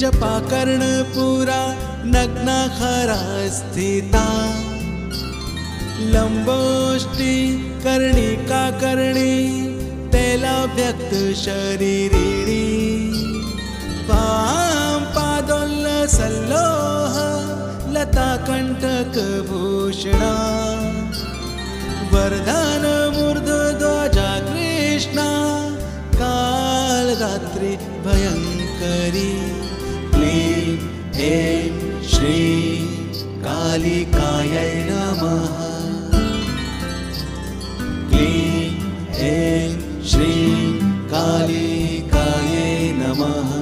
जपा कर्णपुरा नग्नाखरा स्थिता लंबोष्टी कर्णिका कर्णी तेला व्यक्त शरीरिणी पादोल्ल सल्लोह लता कंटक भूषणा वरदान मूर्धध्वजा कृष्णा कालरात्रि भयंकरी क्लीं ऐं श्रीं कालिकायै नमः क्लीं ऐं श्रीं कालिकायै नमः।